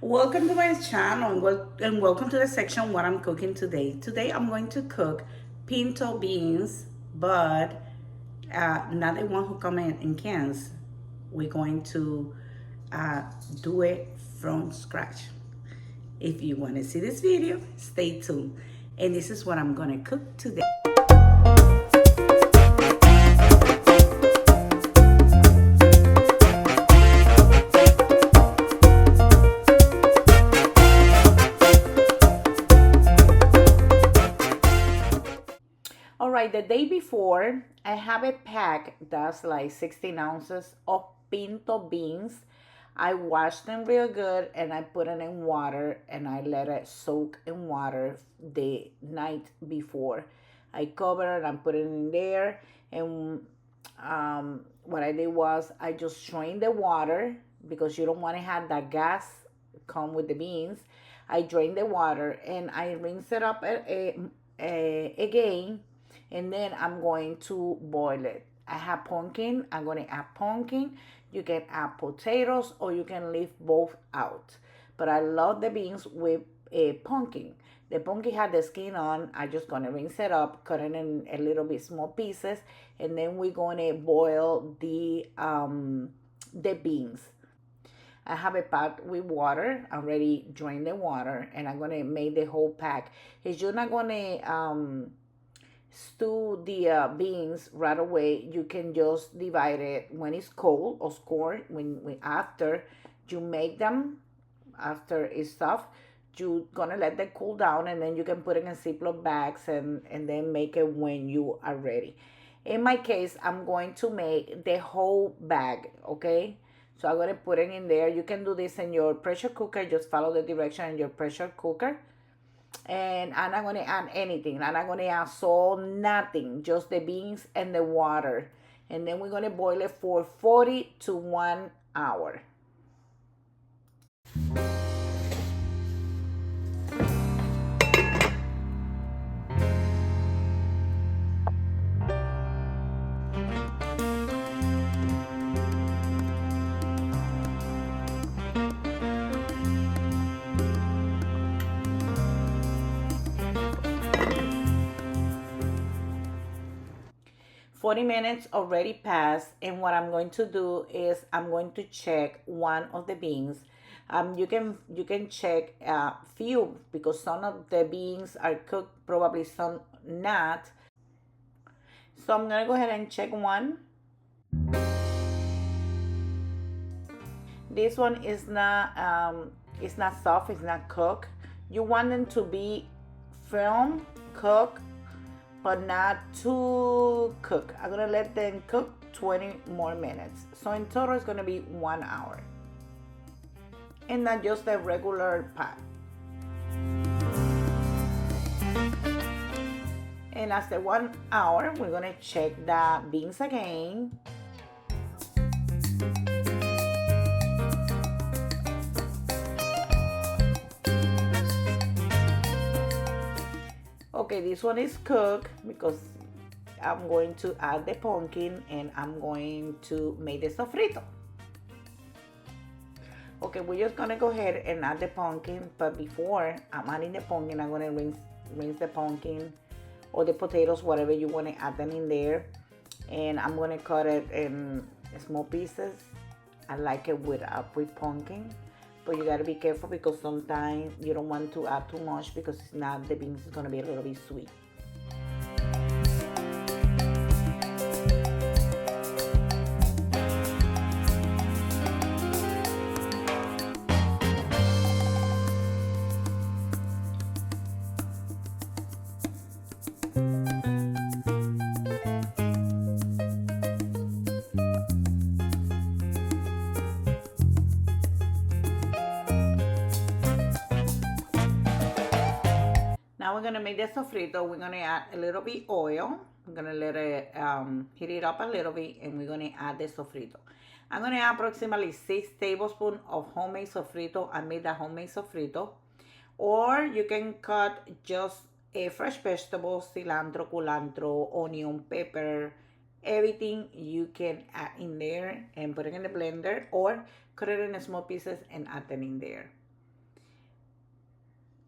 Welcome to my channel and welcome to the section what I'm cooking today. Today I'm going to cook pinto beans, but not the one who come in cans. We're going to uh, do it from scratch. If you want to see this video, stay tuned. And this is what I'm going to cook today. All right, the day before, I have a pack that's like 16 ounces of pinto beans. I wash them real good and I put it in water and I let it soak in water the night before. I cover it and put it in there. And what I did was I just strained the water because you don't want to have that gas come with the beans. I drained the water and I rinse it up again, and then I'm going to boil it. I have pumpkin. I'm going to add pumpkin. You can add potatoes or you can leave both out. But I love the beans with a pumpkin. The pumpkin had the skin on. I'm just going to rinse it up, cut it in a little bit small pieces, and then we're going to boil the beans. I have a pot with water. I already drained the water, and I'm gonna make the whole pack. If you're not gonna stew the beans right away, you can just divide it when it's cold or score when after you make them, after it's soft, you're gonna let them cool down, and then you can put it in Ziploc bags and then make it when you are ready. In my case, I'm going to make the whole bag, okay? So I'm gonna put it in there. You can do this in your pressure cooker. Just follow the direction in your pressure cooker. And I'm not gonna add anything. I'm not gonna add salt, nothing. Just the beans and the water. And then we're gonna boil it for 40 to 1 hour. 40 minutes already passed, and what I'm going to do is I'm going to check one of the beans. You can check a few because some of the beans are cooked, probably some not. So I'm gonna go ahead and check one. This one is not it's not soft, it's not cooked. You want them to be firm, cooked, but not too cooked. I'm gonna let them cook 20 more minutes. So in total it's gonna be 1 hour. And not just a regular pot. And after 1 hour, we're gonna check the beans again. Okay, this one is cooked because I'm going to add the pumpkin and I'm going to make the sofrito. Okay, we're just gonna go ahead and add the pumpkin, but before I'm adding the pumpkin, I'm gonna rinse the pumpkin or the potatoes, whatever you want to add them in there, and I'm gonna cut it in small pieces. I like it with pumpkin, but you gotta be careful because sometimes you don't want to add too much because it's not, the beans is gonna be a little bit sweet. Now we're gonna make the sofrito. We're gonna add a little bit oil. I'm gonna let it heat it up a little bit, and we're gonna add the sofrito. I'm gonna add approximately 6 tablespoons of homemade sofrito. I made the homemade sofrito. Or you can cut just a fresh vegetable, cilantro, culantro, onion, pepper, everything you can add in there and put it in the blender, or cut it in small pieces and add them in there.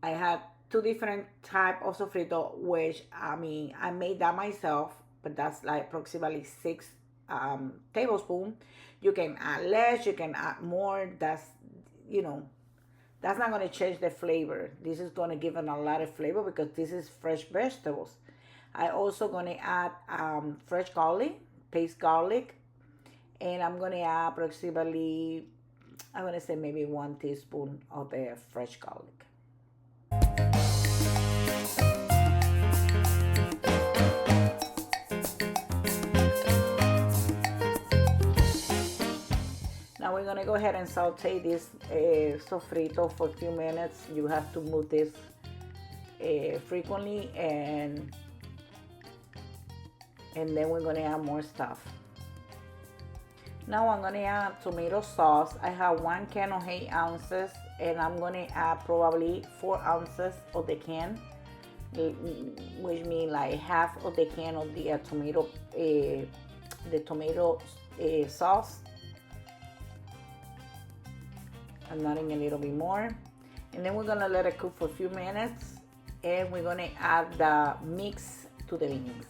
I had two different type of sofrito, which I mean I made that myself, but that's like approximately 6 tablespoons. You can add less, you can add more. That's, you know, that's not going to change the flavor. This is going to give it a lot of flavor because this is fresh vegetables. I also going to add fresh garlic, paste garlic, and I'm going to add approximately, I'm going to say maybe 1 teaspoon of the fresh garlic. Now we're gonna go ahead and saute this sofrito for a few minutes. You have to move this frequently, and then we're gonna add more stuff. Now I'm gonna add tomato sauce. I have 1 can of 8 ounces, and I'm gonna add probably 4 ounces of the can, which means like half of the can of the tomato sauce. I'm adding a little bit more, and then we're gonna let it cook for a few minutes, and we're gonna add the mix to the beans.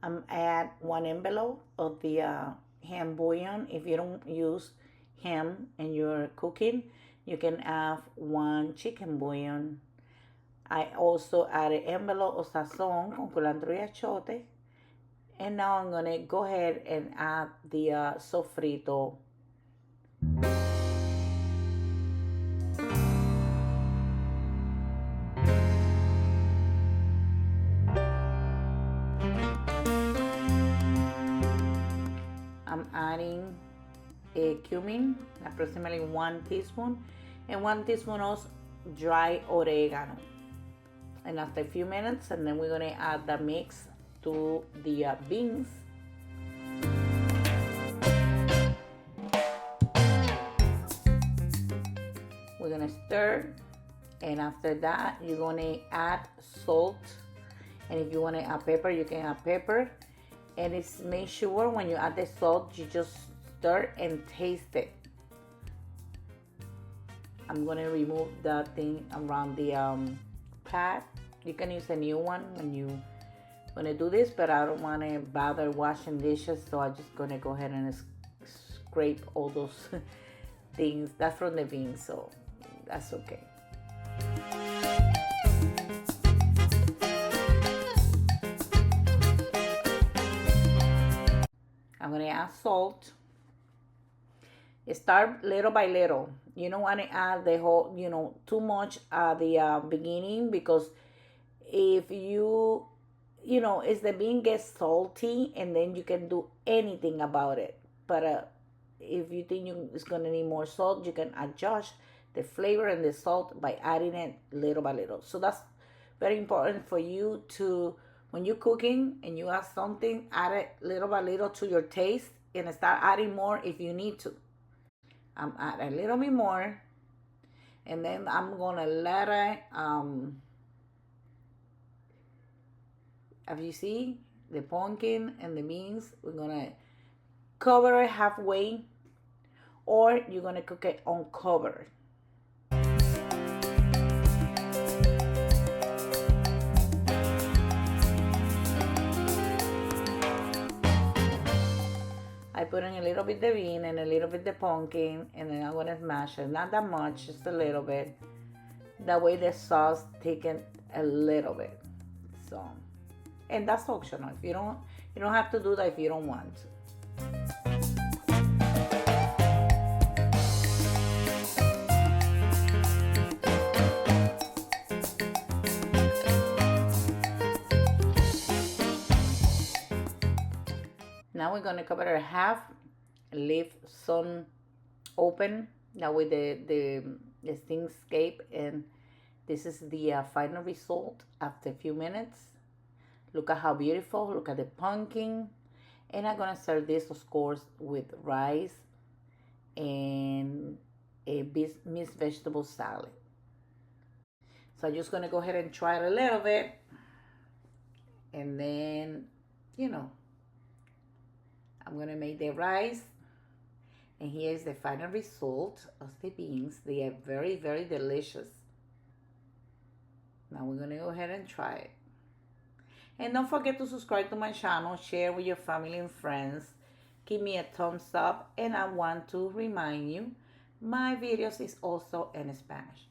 I'm add 1 envelope of the ham bouillon. If you don't use ham and you're cooking, you can add 1 chicken bouillon. I also add an envelope of sazon con culantro y achote. And now I'm gonna go ahead and add the sofrito. I'm adding a cumin, approximately 1 teaspoon, and 1 teaspoon of dry oregano. And after a few minutes, and then we're gonna add the mix to the beans. We're gonna stir, and after that you're gonna add salt, and if you want to add pepper, you can add pepper. And it's make sure when you add the salt, you just stir and taste it. I'm gonna remove the thing around the pat. You can use a new one when you gonna do this, but I don't want to bother washing dishes, so I'm just gonna go ahead and scrape all those things. That's from the beans, so that's okay. I'm gonna add salt. Start little by little. You don't want to add the whole, too much at the beginning, because if it's the bean gets salty, and then you can do anything about it. But if you think it's gonna need more salt, you can adjust the flavor and the salt by adding it little by little. So that's very important for you to, when you're cooking and you add something, add it little by little to your taste, and start adding more if you need to. I'm adding a little bit more, and then I'm gonna let it as you see, the pumpkin and the beans, we're gonna cover it halfway, or you're gonna cook it uncovered. I put in a little bit the bean and a little bit the pumpkin, and then I'm gonna smash it. Not that much, just a little bit. That way the sauce thickens a little bit. So, and that's optional. If you don't have to do that if you don't want to. Now we're gonna cover it half, leave some open. That way the things escape, and this is the final result after a few minutes. Look at how beautiful. Look at the pumpkin. And I'm gonna serve this, of course, with rice and a mixed vegetable salad. So I'm just gonna go ahead and try it a little bit, and then I'm gonna make the rice, And here is the final result of the beans. They are very, very delicious. Now we're gonna go ahead and try it. And don't forget to subscribe to my channel, share with your family and friends, give me a thumbs up, and I want to remind you, my videos is also in Spanish.